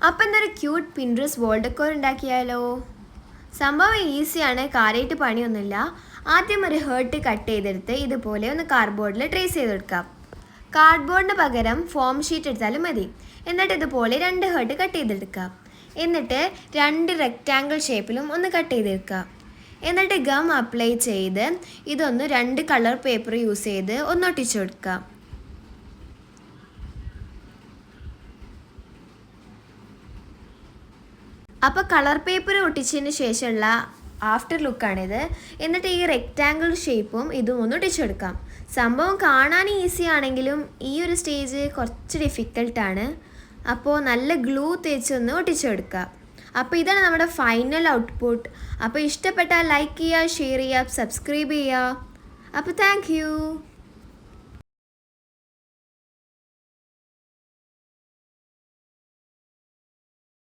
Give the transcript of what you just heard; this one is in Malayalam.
അപ്പം എന്തൊരു ക്യൂട്ട് പിൻട്രസ്റ്റ് വോൾ ഡെക്കോർ ഉണ്ടാക്കിയാലോ? സംഭവം ഈസിയാണ്, കാര്യമായിട്ട് പണിയൊന്നുമില്ല. ആദ്യം ഒരു ഹേർട്ട് കട്ട് ചെയ്തെടുത്ത് ഇതുപോലെ ഒന്ന് കാർഡ്ബോർഡിൽ ട്രേസ് ചെയ്തെടുക്കാം. കാർഡ്ബോർഡിന് പകരം ഫോം ഷീറ്റ് എടുത്താലും മതി. എന്നിട്ട് ഇതുപോലെ 2 ഹേർട്ട് കട്ട് ചെയ്തെടുക്കാം. എന്നിട്ട് 2 റെക്റ്റാങ്കിൾ ഷേപ്പിലും ഒന്ന് കട്ട് ചെയ്തെടുക്കാം. എന്നിട്ട് ഗം അപ്ലൈ ചെയ്ത് ഇതൊന്ന് 2 കളർ പേപ്പർ യൂസ് ചെയ്ത് ഒന്ന് ഒട്ടിച്ചു കൊടുക്കാം. അപ്പോൾ കളർ പേപ്പർ ഒട്ടിച്ചതിന് ശേഷമുള്ള ആഫ്റ്റർ ലുക്കാണിത്. എന്നിട്ട് ഈ റെക്റ്റാങ്കിൾ ഷേപ്പും ഇതും ഒന്ന് ഒട്ടിച്ചെടുക്കാം. സംഭവം കാണാൻ ഈസി ആണെങ്കിലും ഈ ഒരു സ്റ്റേജ് കുറച്ച് ഡിഫിക്കൽട്ടാണ്. അപ്പോൾ നല്ല ഗ്ലൂ തേച്ചൊന്ന് ഒട്ടിച്ചെടുക്കുക. അപ്പോൾ ഇതാണ് നമ്മുടെ ഫൈനൽ ഔട്ട്പുട്ട്. അപ്പോൾ ഇഷ്ടപ്പെട്ടാൽ ലൈക്ക് ചെയ്യുക, ഷെയർ ചെയ്യുക, സബ്സ്ക്രൈബ് ചെയ്യുക. അപ്പോൾ താങ്ക് യു.